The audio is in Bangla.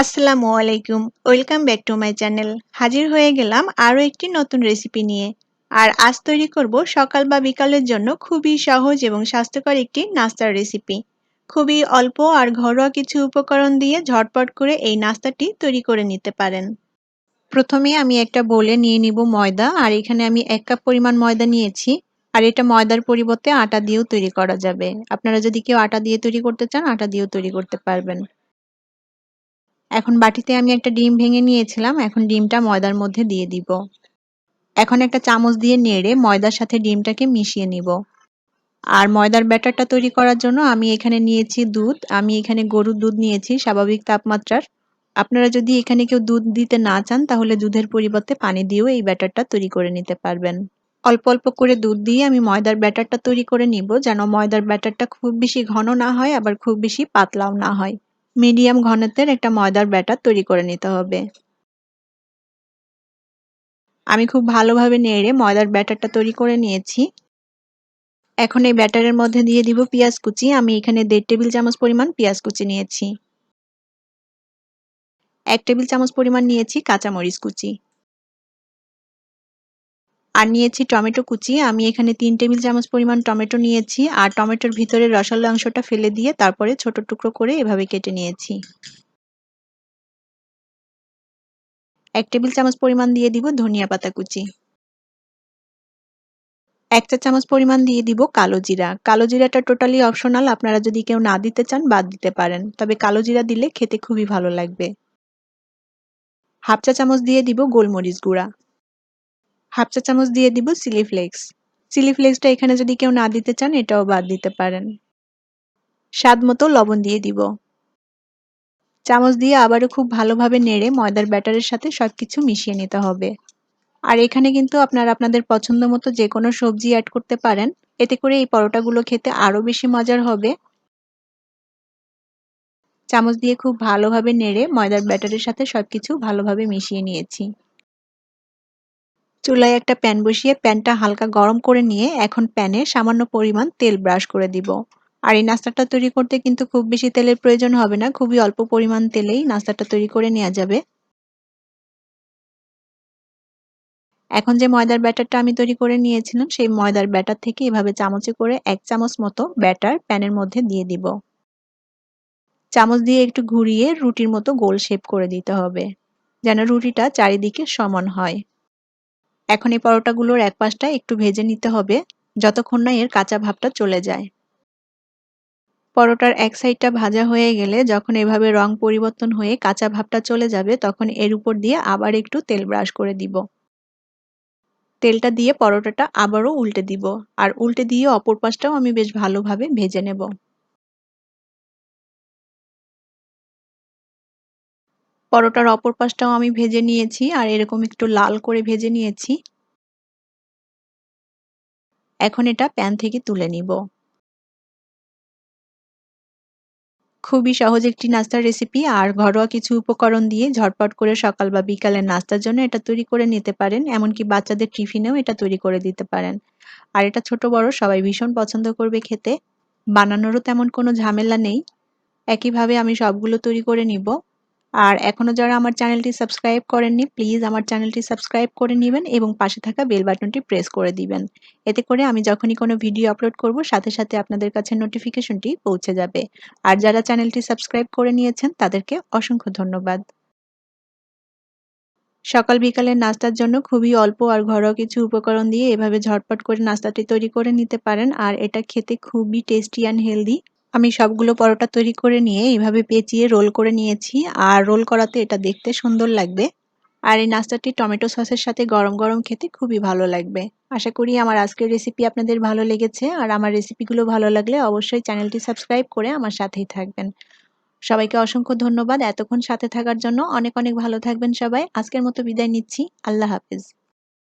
আসসালামু আলাইকুম। Welcome back to my channel. হাজির হয়ে গেলাম আরও একটি নতুন রেসিপি নিয়ে। আর আজ তৈরি করব সকাল বা বিকালের জন্য খুবই সহজ এবং স্বাস্থ্যকর একটি নাস্তার রেসিপি। খুবই অল্প আর ঘরোয়া কিছু উপকরণ দিয়ে ঝটপট করে এই নাস্তাটি তৈরি করে নিতে পারেন। প্রথমে আমি একটা বোলে নিয়ে নিব ময়দা, আর এখানে আমি 1 কাপ পরিমাণ ময়দা নিয়েছি। আর এটা ময়দার পরিবর্তে আটা দিয়েও তৈরি করা যাবে। আপনারা যদি কেউ আটা দিয়ে তৈরি করতে চান, আটা দিয়েও তৈরি করতে পারবেন। এখন বাটিতে আমি একটা ডিম ভেঙে নিয়েছিলাম। এখন ডিমটা ময়দার মধ্যে দিয়ে দিব। এখন একটা চামচ দিয়ে নেড়ে ময়দার সাথে ডিমটাকে মিশিয়ে নিব। আর ময়দার ব্যাটারটা তৈরি করার জন্য আমি এখানে নিয়েছি দুধ। আমি এখানে গরুর দুধ নিয়েছি স্বাভাবিক তাপমাত্রার। আপনারা যদি এখানে কেউ দুধ দিতে না চান, তাহলে দুধের পরিবর্তে পানি দিয়েও এই ব্যাটারটা তৈরি করে নিতে পারবেন। অল্প অল্প করে দুধ দিয়ে আমি ময়দার ব্যাটারটা তৈরি করে নিব, যেন ময়দার ব্যাটারটা খুব বেশি ঘন না হয়, আবার খুব বেশি পাতলাও না হয়। মিডিয়াম ঘনত্বের একটা ময়দার ব্যাটার তৈরি করে নিতে হবে। আমি খুব ভালোভাবে নেড়ে ময়দার ব্যাটারটা তৈরি করে নিয়েছি। এখন এই ব্যাটারের মধ্যে দিয়ে দিব পেঁয়াজ কুচি। আমি এখানে 1.5 টেবিল চামচ পরিমাণ পেঁয়াজ কুচি নিয়েছি। 1 টেবিল চামচ পরিমাণ নিয়েছি কাঁচামরিচ কুচি। আর নিয়েছি টমেটো কুচি। আমি এখানে 3 টেবিল চামচ পরিমাণ টমেটো নিয়েছি। আর টমেটোর ভিতরের রসালো অংশটা ফেলে দিয়ে তারপরে ছোট টুকরো করে এভাবে কেটে নিয়েছি। 1 টেবিল চামচ পরিমাণ দিয়ে দিব ধনিয়া পাতা কুচি। 1 চা চামচ পরিমাণ দিয়ে দিব কালো জিরা। কালো জিরাটা টোটালি অপশনাল, আপনারা যদি কেউ না দিতে চান বাদ দিতে পারেন। তবে কালো জিরা দিলে খেতে খুবই ভালো লাগবে। 1/2 চা চামচ দিয়ে দিব গোলমরিচ গুঁড়া। 1/2 চা চামচ দিয়ে দিব চিলি ফ্লেক্স। চিলি ফ্লেক্সটা এখানে যদি কেউ না দিতে চান এটাও বাদ দিতে পারেন। স্বাদ মতো লবণ দিয়ে দিব। চামচ দিয়ে আবারও খুব ভালোভাবে নেড়ে ময়দার ব্যাটারের সাথে সবকিছু মিশিয়ে নিতে হবে। আর এখানে কিন্তু আপনারা আপনাদের পছন্দ মতো যেকোনো সবজি অ্যাড করতে পারেন। এতে করে এই পরোটাগুলো খেতে আরো বেশি মজার হবে। চামচ দিয়ে খুব ভালোভাবে নেড়ে ময়দার ব্যাটারের সাথে সবকিছু ভালোভাবে মিশিয়ে নিয়েছি। চুলায় একটা প্যান বসিয়ে প্যানটা হালকা গরম করে নিয়ে এখন প্যানে সামান্য পরিমাণ তেল ব্রাশ করে দিব। আর এই নাস্তাটা তৈরি করতে কিন্তু খুব বেশি তেলের প্রয়োজন হবে না, খুবই অল্প পরিমাণ তেলেই নাস্তাটা তৈরি করে নেওয়া যাবে। এখন যে ময়দার ব্যাটারটা আমি তৈরি করে নিয়েছিলাম, সেই ময়দার ব্যাটার থেকে এভাবে চামচে করে 1 চামচ মতো ব্যাটার প্যানের মধ্যে দিয়ে দিব। চামচ দিয়ে একটু ঘুরিয়ে রুটির মতো গোল শেপ করে দিতে হবে, যেন রুটিটা চারিদিকে সমান হয়। এখন এই পরোটাগুলোর এক পাশটা একটু ভেজে নিতে হবে, যতক্ষণ না এর কাঁচা ভাবটা চলে যায়। পরোটার এক সাইডটা ভাজা হয়ে গেলে যখন এভাবে রং পরিবর্তন হয়ে কাঁচা ভাবটা চলে যাবে, তখন এর উপর দিয়ে আবার একটু তেল ব্রাশ করে দিব। তেলটা দিয়ে পরোটাটা আবারও উল্টে দিব। আর উল্টে দিয়ে অপর পাশটাও আমি বেশ ভালোভাবে ভেজে নেব। পরোটার অপর পাশটাও আমি ভেজে নিয়েছি, আর এরকম একটু লাল করে ভেজে নিয়েছি। এখন এটা প্যান থেকে তুলে নিব। খুবই সহজ একটি নাস্তার রেসিপি, আর ঘরোয়া কিছু উপকরণ দিয়ে ঝটপট করে সকাল বা বিকালের নাস্তার জন্য এটা তৈরি করে নিতে পারেন। এমনকি বাচ্চাদের টিফিনেও এটা তৈরি করে দিতে পারেন। আর এটা ছোট বড় সবাই ভীষণ পছন্দ করবে খেতে। বানানোরও তেমন কোনো ঝামেলা নেই। একইভাবে আমি সবগুলো তৈরি করে নিব। আর এখনো যারা আমার চ্যানেলটি সাবস্ক্রাইব করেননি, প্লিজ আমার চ্যানেলটি সাবস্ক্রাইব করে নিবেন এবং পাশে থাকা বেল বাটনটি প্রেস করে দিবেন। এতে করে আমি যখনই কোনো ভিডিও আপলোড করব, সাথে সাথে আপনাদের কাছে নোটিফিকেশনটি পৌঁছে যাবে। আর যারা চ্যানেলটি সাবস্ক্রাইব করে নিয়েছেন তাদেরকে অসংখ্য ধন্যবাদ। সকাল বিকালের নাস্তার জন্য খুবই অল্প আর ঘরোয়া কিছু উপকরণ দিয়ে এভাবে ঝটপট করে নাস্তাটি তৈরি করে নিতে পারেন, আর এটা খেতে খুবই টেস্টি অ্যান্ড হেলদি। আমি সবগুলো পরোটা তৈরি করে নিয়ে এভাবে পেঁচিয়ে রোল করে নিয়েছি, আর রোল করাতে এটা দেখতে সুন্দর লাগবে। আর এই নাস্তাটি টমেটো সসের সাথে গরম গরম খেতে খুবই ভালো লাগবে। আশা করি আমার আজকের রেসিপি আপনাদের ভালো লেগেছে, আর আমার রেসিপিগুলো ভালো লাগলে অবশ্যই চ্যানেলটি সাবস্ক্রাইব করে আমার সাথেই থাকবেন। সবাইকে অসংখ্য ধন্যবাদ এতক্ষণ সাথে থাকার জন্য। অনেক অনেক ভালো থাকবেন সবাই। আজকের মতো বিদায় নিচ্ছি। আল্লাহ হাফেজ।